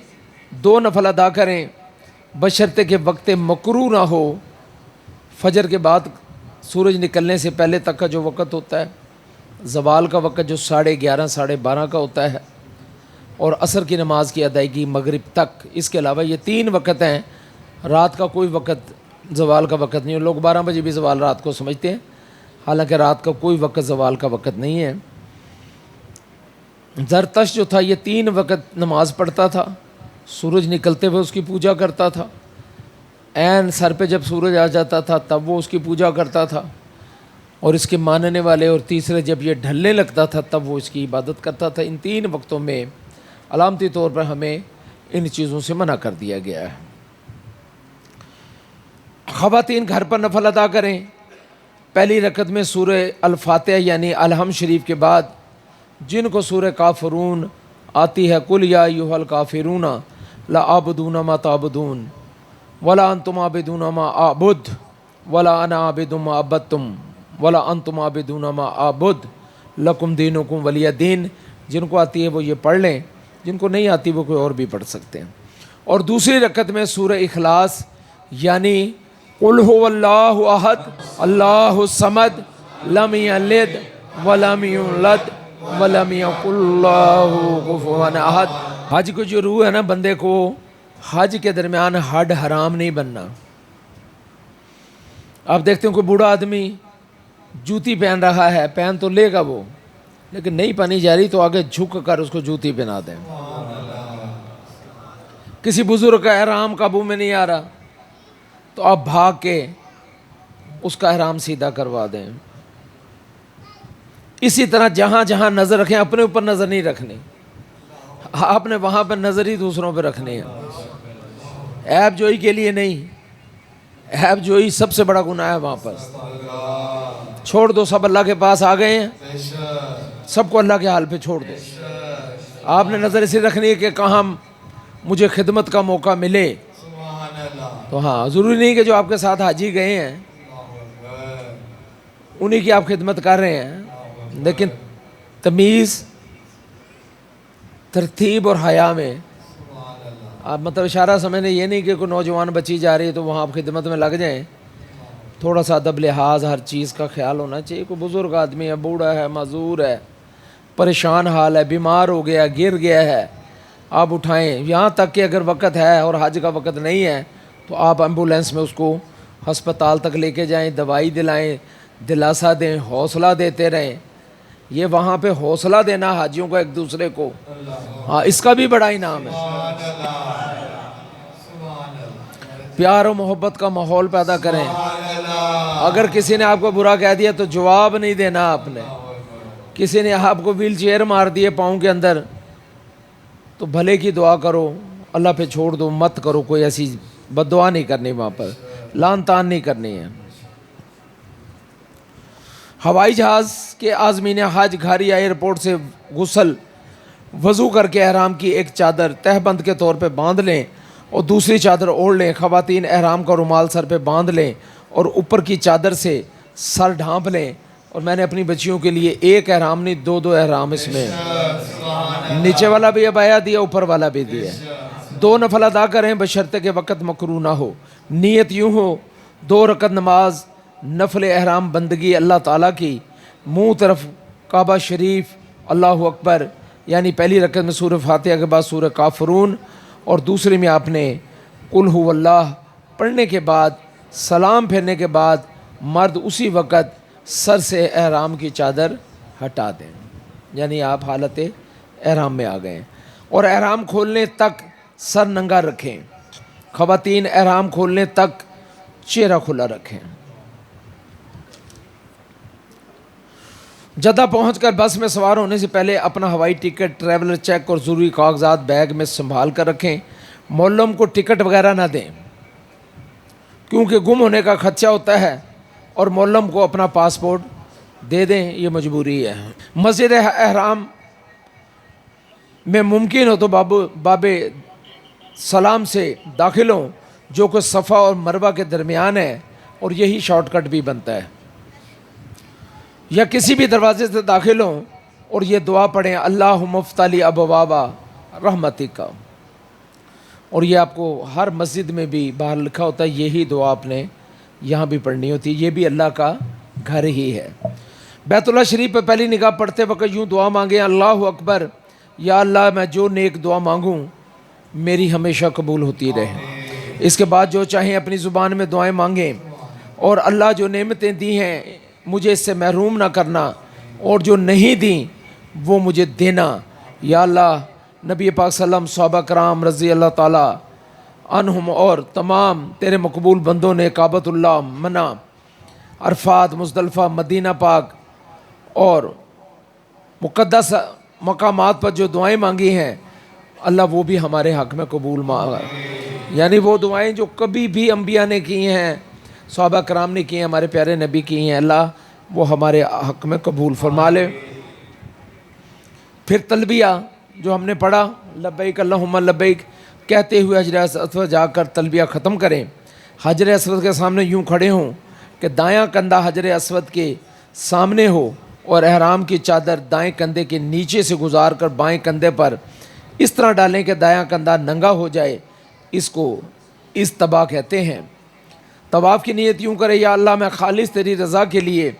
2 نفل ادا کریں، بشرطے کہ وقت مکروہ نہ ہو۔ فجر کے بعد سورج نکلنے سے پہلے تک کا جو وقت ہوتا ہے، زوال کا وقت جو 11:30 12:30 کا ہوتا ہے، اور عصر کی نماز کی ادائیگی مغرب تک۔ اس کے علاوہ یہ 3 وقت ہیں، رات کا کوئی وقت زوال کا وقت نہیں ہے۔ لوگ 12 بجے بھی زوال رات کو سمجھتے ہیں، حالانکہ رات کا کوئی وقت زوال کا وقت نہیں ہے۔ زرتشت جو تھا یہ 3 وقت نماز پڑھتا تھا، سورج نکلتے ہوئے اس کی پوجا کرتا تھا، عین سر پہ جب سورج آ جاتا تھا تب وہ اس کی پوجا کرتا تھا، اور اس کے ماننے والے، اور تیسرے جب یہ ڈھلنے لگتا تھا تب وہ اس کی عبادت کرتا تھا۔ ان 3 وقتوں میں علامتی طور پر ہمیں ان چیزوں سے منع کر دیا گیا ہے۔ خواتین گھر پر نفل ادا کریں۔ پہلی رکعت میں سورہ الفاتحہ یعنی الحمد شریف کے بعد جن کو سورہ کافرون آتی ہے، قل یا ایھا الکافرون لا اعبدون ما تعبدون ولا انتم عابدون ما اعبد ولا انا عابد ما عبدتم ولا انتم عابدون ما اعبد لکم دینکم ولی دین، جن کو آتی ہے وہ یہ پڑھ لیں، جن کو نہیں آتی وہ کوئی اور بھی پڑھ سکتے ہیں۔ اور دوسری رکعت میں سورہ اخلاص یعنی قل هو اللہ احد اللہ الصمد لم یلد ولم یولد ولم یکن لہ کفوا احد۔ حج کو جو روح ہے نا، بندے کو حج کے درمیان ہڈ حرام نہیں بننا۔ آپ دیکھتے ہیں کوئی بوڑھا آدمی جوتی پہن رہا ہے، پہن تو لے گا وہ، لیکن نہیں پہنی جا رہی تو آگے جھک کر اس کو جوتی پہنا دیں۔ کسی بزرگ کا احرام قابو میں نہیں آ رہا تو آپ بھاگ کے اس کا احرام سیدھا کروا دیں۔ اسی طرح جہاں جہاں نظر رکھیں، اپنے اوپر نظر نہیں رکھنی، آپ نے وہاں پر نظر ہی دوسروں پہ رکھنی ہے۔ عیب جوئی کے لیے نہیں، عیب جوئی سب سے بڑا گناہ ہے وہاں پر۔ چھوڑ دو، سب اللہ کے پاس آ گئے ہیں، سب کو اللہ کے حال پہ چھوڑ دو۔ آپ نے نظر اسے رکھنی ہے کہ کہاں مجھے خدمت کا موقع ملے، تو ہاں ضروری نہیں کہ جو آپ کے ساتھ حاجی گئے ہیں انہی کی آپ خدمت کر رہے ہیں، لیکن تمیز، ترتیب اور حیا میں آپ مطلب اشارہ سمجھنے، یہ نہیں کہ کوئی نوجوان بچی جا رہی ہے تو وہاں آپ خدمت میں لگ جائیں۔ تھوڑا سا ادب لحاظ ہر چیز کا خیال ہونا چاہیے۔ کوئی بزرگ آدمی ہے، بوڑھا ہے، معذور ہے، پریشان حال ہے، بیمار ہو گیا، گر گیا ہے، آپ اٹھائیں۔ یہاں تک کہ اگر وقت ہے اور حج کا وقت نہیں ہے تو آپ ایمبولینس میں اس کو ہسپتال تک لے کے جائیں، دوائی دلائیں، دلاسا دیں، حوصلہ دیتے رہیں۔ یہ وہاں پہ حوصلہ دینا حاجیوں کا ایک دوسرے کو، ہاں اس کا بھی بڑا انعام ہے۔ پیار و محبت کا ماحول پیدا کریں۔ اگر کسی نے آپ کو برا کہہ دیا تو جواب نہیں دینا آپ نے۔ کسی نے آپ کو ویل چیئر مار دیے پاؤں کے اندر تو بھلے کی دعا کرو، اللہ پہ چھوڑ دو، مت کرو کوئی ایسی بد دعا نہیں کرنی، وہاں پر لان تان نہیں کرنی ہے۔ ہوائی جہاز کے عازمین حج گھاری ایئرپورٹ سے غسل وضو کر کے احرام کی ایک چادر تہہ بند کے طور پہ باندھ لیں اور دوسری چادر اوڑھ لیں۔ خواتین احرام کا رومال سر پہ باندھ لیں اور اوپر کی چادر سے سر ڈھانپ لیں۔ اور میں نے اپنی بچیوں کے لیے ایک احرام نہیں، 2 احرام اس میں، نیچے والا بھی عبایا دیا، اوپر والا بھی دیا۔ 2 نفل ادا کریں بشرطے کہ وقت مکروہ نہ ہو۔ نیت یوں ہو، 2 رکعت نماز نفل احرام بندگی اللہ تعالیٰ کی، منہ طرف کعبہ شریف، اللہ اکبر، یعنی پہلی رکعت میں سورہ فاتحہ کے بعد سورہ کافرون، اور دوسرے میں آپ نے قل هو اللہ پڑھنے کے بعد سلام پھیرنے کے بعد مرد اسی وقت سر سے احرام کی چادر ہٹا دیں، یعنی آپ حالت احرام میں آ گئے ہیں، اور احرام کھولنے تک سر ننگا رکھیں، خواتین احرام کھولنے تک چہرہ کھلا رکھیں۔ جدہ پہنچ کر بس میں سوار ہونے سے پہلے اپنا ہوائی ٹکٹ، ٹریولر چیک اور ضروری کاغذات بیگ میں سنبھال کر رکھیں۔ معلم کو ٹکٹ وغیرہ نہ دیں کیونکہ گم ہونے کا خدشہ ہوتا ہے، اور معلم کو اپنا پاسپورٹ دے دیں، یہ مجبوری ہے۔ مسجد احرام میں ممکن ہو تو باب سلام سے داخل ہوں، جو کہ صفا اور مروہ کے درمیان ہے، اور یہی شارٹ کٹ بھی بنتا ہے، یا کسی بھی دروازے سے داخل ہوں اور یہ دعا پڑھیں، اللہم افتح لی ابواب رحمتک، اور یہ آپ کو ہر مسجد میں بھی باہر لکھا ہوتا ہے، یہی دعا آپ نے یہاں بھی پڑھنی ہوتی ہے، یہ بھی اللہ کا گھر ہی ہے۔ بیت اللہ شریف پہ پہلی نگاہ پڑھتے وقت یوں دعا مانگیں، اللہ اکبر، یا اللہ میں جو نیک دعا مانگوں میری ہمیشہ قبول ہوتی رہے۔ اس کے بعد جو چاہیں اپنی زبان میں دعائیں مانگیں، اور اللہ جو نعمتیں دی ہیں مجھے اس سے محروم نہ کرنا، اور جو نہیں دیں وہ مجھے دینا۔ یا اللہ نبی پاک صلی اللہ علیہ وسلم، صحابہ کرام رضی اللہ تعالیٰ عنہم اور تمام تیرے مقبول بندوں نے کعبۃ اللہ، منی، عرفات، مزدلفہ، مدینہ پاک اور مقدس مقامات پر جو دعائیں مانگی ہیں، اللہ وہ بھی ہمارے حق میں قبول مانگا، یعنی وہ دعائیں جو کبھی بھی انبیاء نے کی ہیں، صحابہ کرام نے کی ہیں، ہمارے پیارے نبی کی ہیں، اللہ وہ ہمارے حق میں قبول فرما لے۔ پھر تلبیہ جو ہم نے پڑھا، لبیک اللہم لبیک کہتے ہوئے حجر اسود جا کر تلبیہ ختم کریں۔ حجر اسود کے سامنے یوں کھڑے ہوں کہ دایاں کندھا حجر اسود کے سامنے ہو، اور احرام کی چادر دائیں کندھے کے نیچے سے گزار کر بائیں کندھے پر اس طرح ڈالیں کہ دایاں کندھا ننگا ہو جائے، اس کو استباء کہتے ہیں۔ طواف کی نیت یوں کرے، یا اللہ میں خالص تیری رضا کے لیے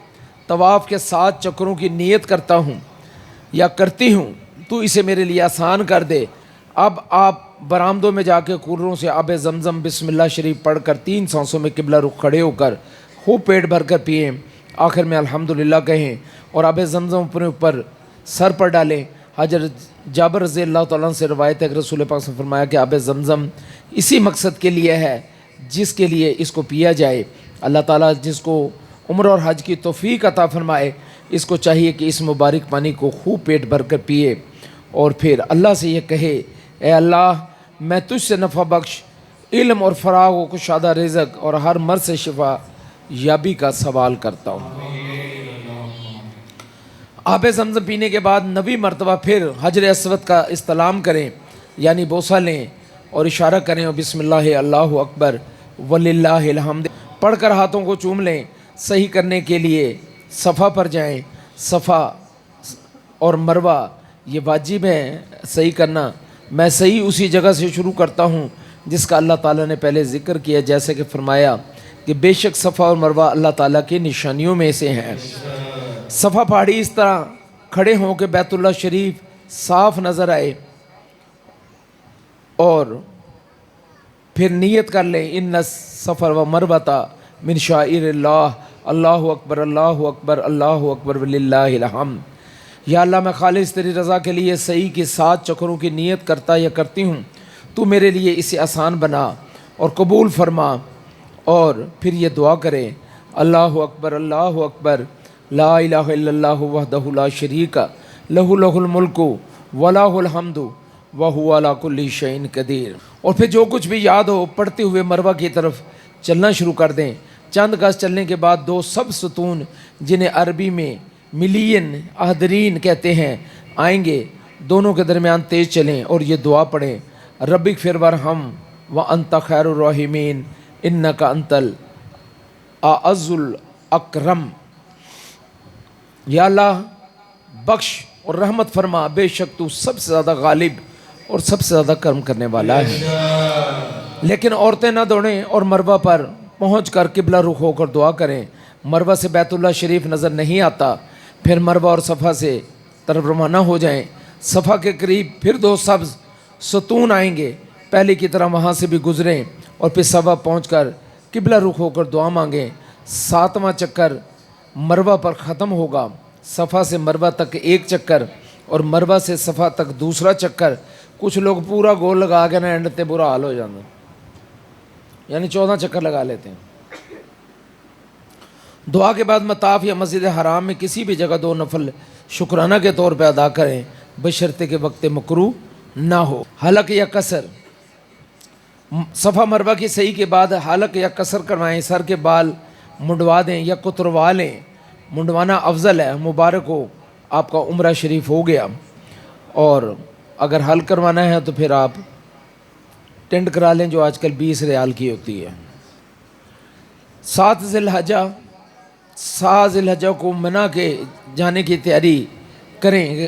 طواف کے 7 چکروں کی نیت کرتا ہوں یا کرتی ہوں، تو اسے میرے لیے آسان کر دے۔ اب آپ برآمدوں میں جا کے کولروں سے آب زمزم بسم اللہ شریف پڑھ کر 3 سانسوں میں قبلہ رخ کھڑے ہو کر خوب پیٹ بھر کر پئیں، آخر میں الحمدللہ کہیں، اور آب زمزم اپنے اوپر سر پر ڈالیں۔ حضرت جابر رضی اللہ تعالیٰ عنہ سے روایت ہے کہ رسول پاک نے فرمایا کہ آب زمزم اسی مقصد کے لیے ہے جس کے لیے اس کو پیا جائے۔ اللہ تعالیٰ جس کو عمرہ اور حج کی توفیق عطا فرمائے، اس کو چاہیے کہ اس مبارک پانی کو خوب پیٹ بھر کر پیے، اور پھر اللہ سے یہ کہے، اے اللہ میں تجھ سے نفع بخش علم اور فراغ و کشادہ رزق اور ہر مرض سے شفا یابی کا سوال کرتا ہوں۔ آب زمزم پینے کے بعد 9ویں مرتبہ پھر حجر اسود کا استلام کریں، یعنی بوسہ لیں اور اشارہ کریں، اور بسم اللہ اللہ اکبر وللہ الحمد پڑھ کر ہاتھوں کو چوم لیں۔ صحیح کرنے کے لیے صفا پر جائیں۔ صفا اور مروہ یہ واجب ہے صحیح کرنا۔ میں صحیح اسی جگہ سے شروع کرتا ہوں جس کا اللہ تعالیٰ نے پہلے ذکر کیا، جیسے کہ فرمایا کہ بے شک صفا اور مروہ اللہ تعالیٰ کی نشانیوں میں سے ہیں۔ صفا پہاڑی اس طرح کھڑے ہوں کہ بیت اللہ شریف صاف نظر آئے، اور پھر نیت کر لیں، ان الصفا و مروہ من شعائر اللہ، اللہ اکبر اللہ اکبر اللہ اکبر وللہ الحمد۔ یا اللہ میں خالص تیری رضا کے لیے صحیح کی 7 چکروں کی نیت کرتا یا کرتی ہوں، تو میرے لیے اسے آسان بنا اور قبول فرما۔ اور پھر یہ دعا کریں، اللہ اکبر لا الہ الا اللہ وحدہ لا شریک لہ الملک ولہ الحمد وہو علی کل شیء قدیر۔ اور پھر جو کچھ بھی یاد ہو پڑھتے ہوئے مروہ کی طرف چلنا شروع کر دیں۔ چند گز چلنے کے بعد 2 سب ستون جنہیں عربی میں ملین اہدرین کہتے ہیں آئیں گے، دونوں کے درمیان تیز چلیں اور یہ دعا پڑھیں، رب اغفر وارحم وانت خیر الراحمین انک انت الاعز الاکرم۔ یا اللہ بخش اور رحمت فرما، بے شک تو سب سے زیادہ غالب اور سب سے زیادہ کرم کرنے والا ہے۔ لیکن عورتیں نہ دوڑیں اور مروہ پر پہنچ کر قبلہ رخ ہو کر دعا کریں۔ مروہ سے بیت اللہ شریف نظر نہیں آتا، پھر مروہ اور صفا سے طرف روانہ ہو جائیں۔ صفا کے قریب پھر 2 سبز ستون آئیں گے، پہلے کی طرح وہاں سے بھی گزریں، اور پھر صفا پہنچ کر قبلہ رخ ہو کر دعا مانگیں۔ 7واں چکر مروہ پر ختم ہوگا، صفا سے مروہ تک 1 چکر اور مروہ سے صفا تک دوسرا چکر. کچھ لوگ پورا گول لگا کے نا اینڈ تے برا حال ہو جاتا، یعنی 14 چکر لگا لیتے ہیں. دعا کے بعد مطاف یا مسجد حرام میں کسی بھی جگہ 2 نفل شکرانہ کے طور پہ ادا کریں بشرطے کہ وقت مکروہ نہ ہو. حلق یا قصر، صفا مروہ کی صحیح کے بعد حلق یا قصر کروائیں. سر کے بال منڈوا دیں یا کتروا لیں، منڈوانا افضل ہے. مبارک ہو، آپ کا عمرہ شریف ہو گیا. اور اگر حل کروانا ہے تو پھر آپ ٹینڈ کرا لیں جو آج کل 20 ریال کی ہوتی ہے. 7 ذی الحجہ کو منی کے جانے کی تیاری کریں.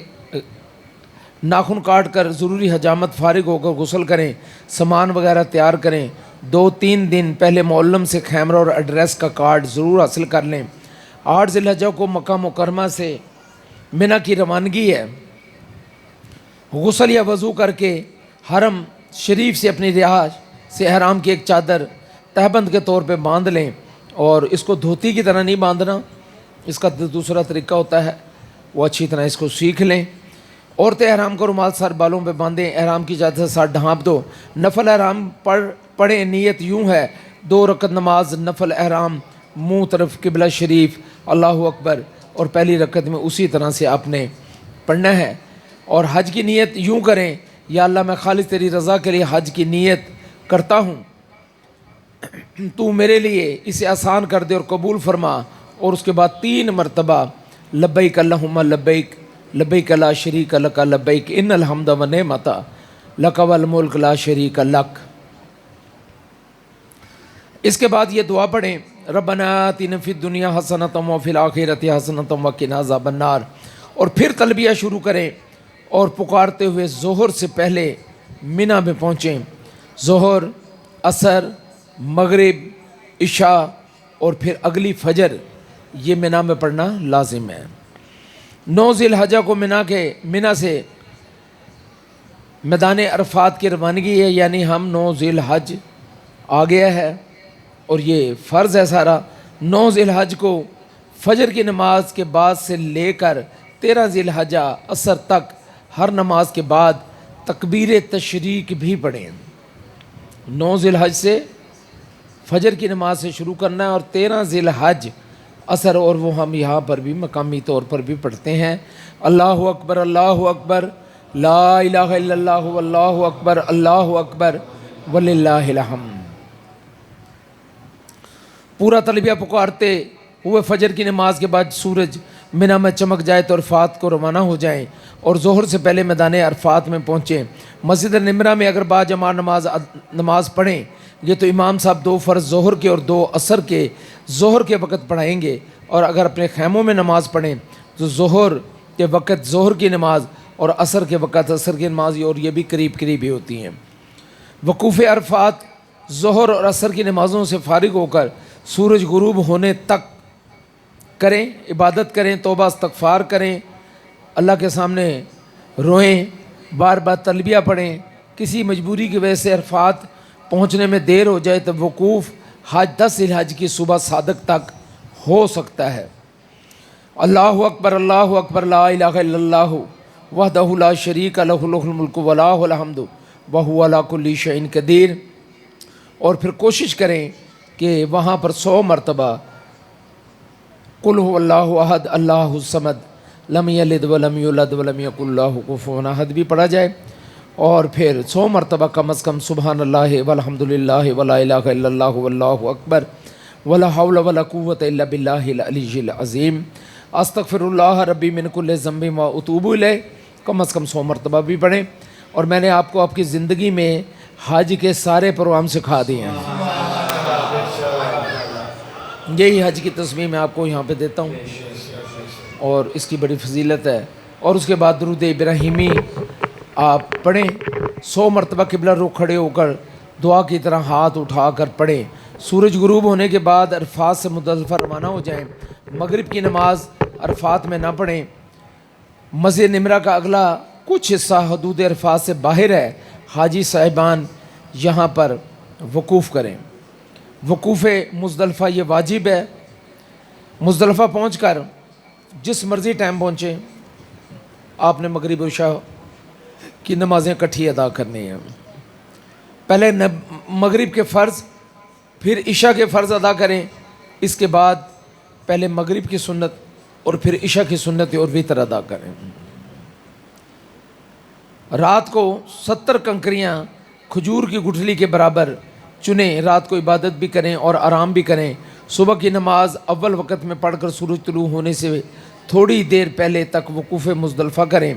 ناخن کاٹ کر ضروری حجامت فارغ ہو کر غسل کریں، سامان وغیرہ تیار کریں. 2-3 دن پہلے معلم سے خیمرہ اور ایڈریس کا کارڈ ضرور حاصل کر لیں. 8 ذی الحجہ کو مکہ مکرمہ سے منی کی روانگی ہے. غسل یا وضو کر کے حرم شریف سے اپنی رہائش سے احرام کی ایک چادر تہبند کے طور پہ باندھ لیں، اور اس کو دھوتی کی طرح نہیں باندھنا، اس کا دوسرا طریقہ ہوتا ہے، وہ اچھی طرح اس کو سیکھ لیں. عورتیں احرام کو رومال سر بالوں پہ باندھیں، احرام کی چادر سے سر ڈھانپ دو. نفل احرام پڑھیں. نیت یوں ہے: 2 رکعت نماز نفل احرام، منہ طرف قبلہ شریف، اللہ اکبر. اور پہلی رکعت میں اسی طرح سے آپ نے پڑھنا ہے. اور حج کی نیت یوں کریں: یا اللہ میں خالص تیری رضا کے لیے حج کی نیت کرتا ہوں، تو میرے لیے اسے آسان کر دے اور قبول فرما. اور اس کے بعد 3 مرتبہ لبیک اللہم لبیک لبیک لا شریک لک لبیک ان الحمد والنعمت لک والملک لا شریک لک. اس کے بعد یہ دعا پڑھیں: ربنا آتنا فی الدنیا حسنۃ وفی الآخرۃ حسنۃ وقنا عذاب النار. اور پھر تلبیہ شروع کریں اور پکارتے ہوئے ظہر سے پہلے منی میں پہنچیں. ظہر، عصر، مغرب، عشاء اور پھر اگلی فجر یہ منی میں پڑھنا لازم ہے. 9 ذی الحجہ کو منی سے میدان عرفات کی روانگی ہے، یعنی ہم 9 ذی الحج آ گیا ہے اور یہ فرض ہے سارا. 9 ذی الحج کو فجر کی نماز کے بعد سے لے کر 13 ذی الحجہ عصر تک ہر نماز کے بعد تکبیر تشریق بھی پڑھیں. 9 ذی الحج سے فجر کی نماز سے شروع کرنا ہے اور 13 ذی الحج عصر، اور وہ ہم یہاں پر بھی مقامی طور پر بھی پڑھتے ہیں: اللہ اکبر اللہ اکبر لا الہ الا اللہ واللہ اکبر اللہ اکبر وللہ الحمد. پورا تلبیہ پکارتے ہوئے فجر کی نماز کے بعد سورج منی میں چمک جائے تو عرفات کو روانہ ہو جائیں اور ظہر سے پہلے میدان عرفات میں پہنچیں. مسجد نمرہ میں اگر باجماعت نماز پڑھیں، یہ تو امام صاحب 2 فرض ظہر کے اور 2 عصر کے ظہر کے وقت پڑھائیں گے، اور اگر اپنے خیموں میں نماز پڑھیں تو ظہر کے وقت ظہر کی نماز اور عصر کے وقت عصر کی نماز، اور یہ بھی قریب قریب ہی ہوتی ہیں. وقوف عرفات ظہر اور عصر کی نمازوں سے فارغ ہو کر سورج غروب ہونے تک کریں، عبادت کریں، توبہ استغفار کریں، اللہ کے سامنے روئیں، بار بار تلبیہ پڑھیں. کسی مجبوری کی وجہ سے عرفات پہنچنے میں دیر ہو جائے تو وقوف حج 10 ذی الحج کی صبح صادق تک ہو سکتا ہے. اللہ اکبر لا الہ الا اللہ وحدہ لا شریک لہ الملک ولہ الحمد وہو علی کل شیء قدیر. اور پھر کوشش کریں کہ وہاں پر 100 مرتبہ قل هو اللہ احد اللہ الصمد لم یلد ولم یولد ولم یکن لہ کفوا احد بھی پڑھا جائے. اور پھر 100 مرتبہ کم از کم سبحان اللہ والحمد للہ ولا الہ الا اللہ واللہ اکبر ولا حول ولا قوۃ الا باللہ العلی العظیم استغفر اللہ ربی من کل ذنب واتوب الیہ کم از کم 100 مرتبہ بھی پڑھیں. اور میں نے آپ کو آپ کی زندگی میں حج کے سارے پروگرام سکھا دیے ہیں. یہی حج کی تصویر میں آپ کو یہاں پہ دیتا ہوں اور اس کی بڑی فضیلت ہے. اور اس کے بعد درود ابراہیمی آپ پڑھیں 100 مرتبہ قبلہ رخ کھڑے ہو کر دعا کی طرح ہاتھ اٹھا کر پڑھیں. سورج غروب ہونے کے بعد عرفات سے مزدلفہ روانہ ہو جائیں. مغرب کی نماز عرفات میں نہ پڑھیں. مسجد نمرہ کا اگلا کچھ حصہ حدود عرفات سے باہر ہے. حاجی صاحبان یہاں پر وقوف کریں. وقوف مزدلفہ یہ واجب ہے. مزدلفہ پہنچ کر جس مرضی ٹائم پہنچیں، آپ نے مغرب و عشاء کی نمازیں اکٹھی ادا کرنی ہیں. پہلے مغرب کے فرض پھر عشاء کے فرض ادا کریں. اس کے بعد پہلے مغرب کی سنت اور پھر عشاء کی سنت اور وتر ادا کریں. رات کو 70 کنکریاں کھجور کی گٹھلی کے برابر چنیں. رات کو عبادت بھی کریں اور آرام بھی کریں. صبح کی نماز اول وقت میں پڑھ کر سورج طلوع ہونے سے تھوڑی دیر پہلے تک وقوف مزدلفہ کریں.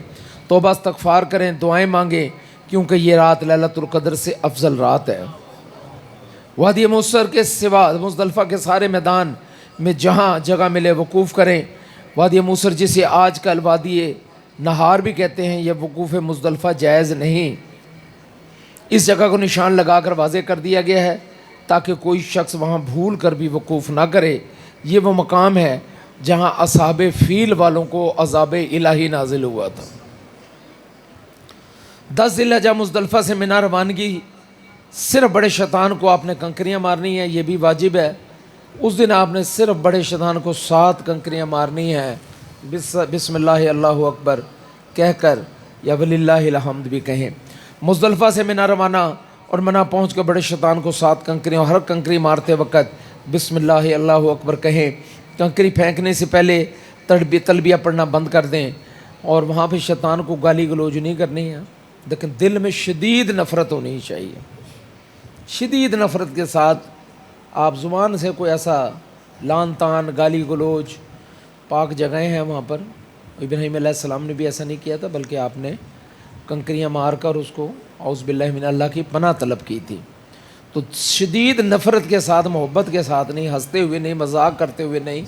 توبہ استغفار کریں, دعائیں مانگیں, کیونکہ یہ رات لیلۃ القدر سے افضل رات ہے. وادی موثر کے سوا مزدلفہ کے سارے میدان میں جہاں جگہ ملے وقوف کریں. وادی موثر جسے آج کل وادی نہار بھی کہتے ہیں, یہ وقوف مزدلفہ جائز نہیں. اس جگہ کو نشان لگا کر واضح کر دیا گیا ہے تاکہ کوئی شخص وہاں بھول کر بھی وقوف نہ کرے. یہ وہ مقام ہے جہاں اصحاب فیل والوں کو عذاب الہی نازل ہوا تھا. 10 ذی الحجہ مزدلفہ سے منی روانگی. صرف بڑے شیطان کو آپ نے کنکریاں مارنی ہیں, یہ بھی واجب ہے. اس دن آپ نے صرف بڑے شیطان کو 7 کنکریاں مارنی ہیں. بسم اللہ اللہ اکبر کہہ کر یا وللہ الحمد بھی کہیں. مزدلفہ سے منی روانہ اور منی پہنچ کر بڑے شیطان کو 7 کنکریاں, اور ہر کنکری مارتے وقت بسم اللہ اللہ اکبر کہیں. کنکری پھینکنے سے پہلے تلبیہ پڑھنا بند کر دیں, اور وہاں پہ شیطان کو گالی گلوچ نہیں کرنی ہے, لیکن دل میں شدید نفرت ہونی چاہیے. شدید نفرت کے ساتھ آپ زبان سے کوئی ایسا لان تان گالی گلوچ, پاک جگہیں ہیں وہاں پر. ابراہیم علیہ السلام نے بھی ایسا نہیں کیا تھا, بلکہ آپ نے کنکریاں مار کر اس کو اعوذ باللہ من اللہ کی پناہ طلب کی تھی. تو شدید نفرت کے ساتھ, محبت کے ساتھ نہیں, ہنستے ہوئے نہیں, مذاق کرتے ہوئے نہیں,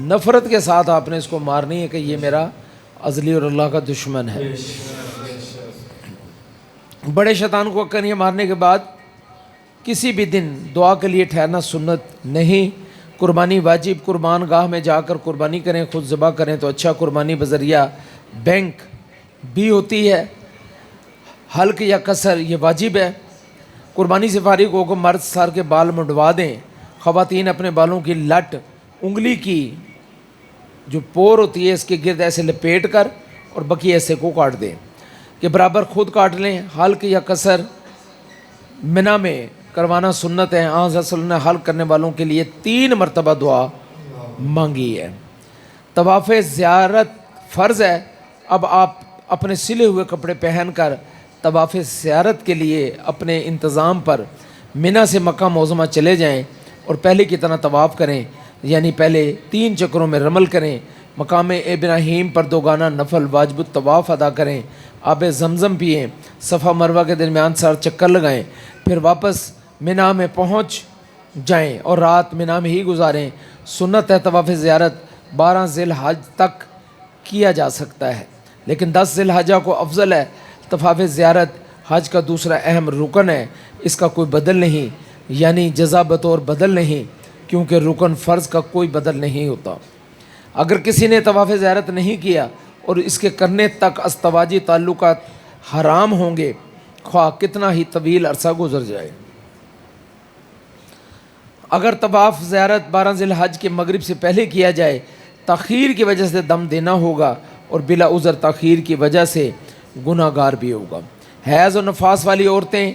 نفرت کے ساتھ آپ نے اس کو مارنی ہے کہ یہ میرا ازلی اور اللہ کا دشمن ہے. بڑے شیطان کو کنکریاں مارنے کے بعد کسی بھی دن دعا کے لیے ٹھہرنا سنت نہیں. قربانی واجب, قربان گاہ میں جا کر قربانی کریں. خود ذبح کریں تو اچھا. قربانی بذریعہ بینک بھی ہوتی ہے. حلق یا قصر یہ واجب ہے. قربانی سے فارغ ہو کر مرد سر کے بال منڈوا دیں. خواتین اپنے بالوں کی لٹ انگلی کی جو پور ہوتی ہے اس کے گرد ایسے لپیٹ کر اور بقیہ ایسے کو کاٹ دیں کہ برابر خود کاٹ لیں. حلق یا قصر منی میں کروانا سنت ہے. آن صلی اللہ علیہ وسلم نے حلق کرنے والوں کے لیے 3 مرتبہ دعا مانگی ہے. طواف زیارت فرض ہے. اب آپ اپنے سلے ہوئے کپڑے پہن کر طواف زیارت کے لیے اپنے انتظام پر منی سے مکہ معظمہ چلے جائیں اور پہلے کی طرح طواف کریں, یعنی پہلے 3 چکروں میں رمل کریں. مقام ابراہیم پر 2 گانا نفل واجب الطواف ادا کریں. آب زمزم پئیں. صفا مروہ کے درمیان 4 چکر لگائیں. پھر واپس منی میں پہنچ جائیں اور رات منی میں ہی گزاریں. سنت ہے طواف زیارت 12 ذی الحجہ تک کیا جا سکتا ہے, لیکن 10 ذی الحجہ کو افضل ہے. طواف زیارت حج کا دوسرا اہم رکن ہے. اس کا کوئی بدل نہیں, یعنی جزا بطور بدل نہیں, کیونکہ رکن فرض کا کوئی بدل نہیں ہوتا. اگر کسی نے طواف زیارت نہیں کیا اور اس کے کرنے تک ازدواجی تعلقات حرام ہوں گے, خواہ کتنا ہی طویل عرصہ گزر جائے. اگر طواف زیارت 12 ذی الحجہ کے مغرب سے پہلے کیا جائے, تاخیر کی وجہ سے دم دینا ہوگا اور بلا عذر تاخیر کی وجہ سے گناہ گار بھی ہوگا. حیض و نفاس والی عورتیں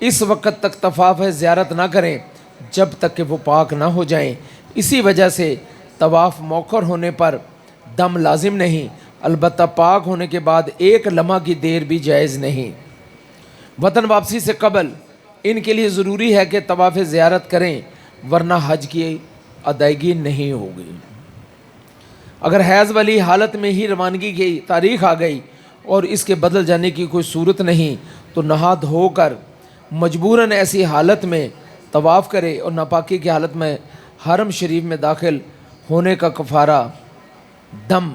اس وقت تک طواف زیارت نہ کریں جب تک کہ وہ پاک نہ ہو جائیں. اسی وجہ سے طواف مؤخر ہونے پر دم لازم نہیں, البتہ پاک ہونے کے بعد 1 لمحہ کی دیر بھی جائز نہیں. وطن واپسی سے قبل ان کے لیے ضروری ہے کہ طواف زیارت کریں, ورنہ حج کی ادائیگی نہیں ہوگی. اگر حیض والی حالت میں ہی روانگی کی تاریخ آ گئی اور اس کے بدل جانے کی کوئی صورت نہیں, تو نہا دھو کر مجبوراً ایسی حالت میں طواف کرے اور ناپاکی کی حالت میں حرم شریف میں داخل ہونے کا کفارہ دم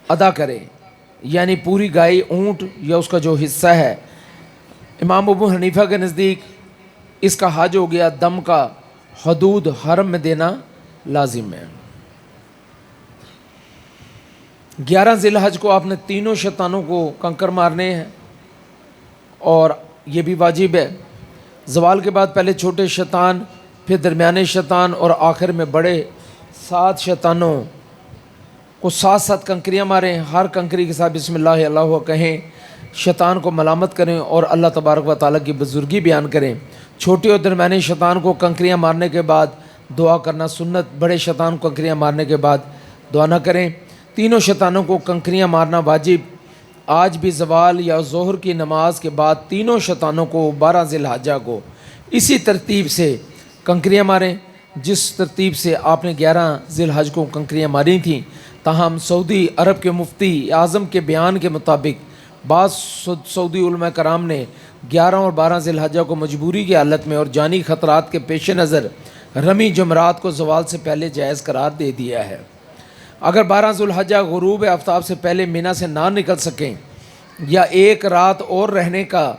ادا کرے, یعنی پوری گائے, اونٹ یا اس کا جو حصہ ہے. امام ابو حنیفہ کے نزدیک اس کا حج ہو گیا. دم کا حدود حرم میں دینا لازم ہے. 11 ذی الحجہ کو آپ نے تینوں شیطانوں کو کنکر مارنے ہیں, اور یہ بھی واجب ہے. زوال کے بعد پہلے چھوٹے شیطان, پھر درمیانے شیطان اور آخر میں بڑے 7 شیطانوں کو ساتھ ساتھ کنکریاں ماریں، ہر کنکری کے ساتھ بسم اللہ اللہ کہیں، شیطان کو ملامت کریں اور اللہ تبارک و تعالیٰ کی بزرگی بیان کریں۔ چھوٹے اور درمیانی شیطان کو کنکریاں مارنے کے بعد دعا کرنا سنت، بڑے شیطان کو کنکریاں مارنے کے بعد دعا نہ کریں۔ تینوں شیطانوں کو کنکریاں مارنا واجب۔ آج بھی زوال یا ظہر کی نماز کے بعد تینوں شیطانوں کو 12 ذی الحجہ کو اسی ترتیب سے کنکریاں ماریں جس ترتیب سے آپ نے 11 ذی الحجہ کو کنکریاں ماری تھیں۔ تاہم سعودی عرب کے مفتی اعظم کے بیان کے مطابق بعض سعودی علماء کرام نے 11 اور 12 ذی الحجہ کو مجبوری کی حالت میں اور جانی خطرات کے پیش نظر رمی جمرات کو زوال سے پہلے جائز قرار دے دیا ہے۔ اگر 12 ذی الحجہ غروب آفتاب سے پہلے مینا سے نہ نکل سکیں یا ایک رات اور رہنے کا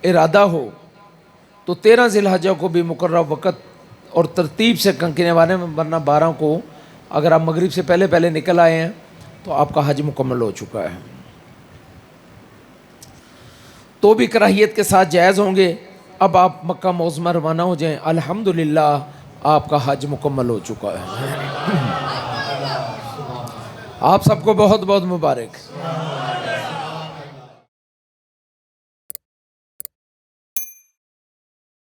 ارادہ ہو تو 13 ذی الحجہ کو بھی مقررہ وقت اور ترتیب سے کنکریاں ماریں، ورنہ 12 کو اگر آپ مغرب سے پہلے نکل آئے ہیں تو آپ کا حج مکمل ہو چکا ہے، تو بھی کراہیت کے ساتھ جائز ہوں گے۔ اب آپ مکہ معظمہ روانہ ہو جائیں، الحمدللہ آپ کا حج مکمل ہو چکا ہے۔ آپ سب کو بہت بہت مبارک۔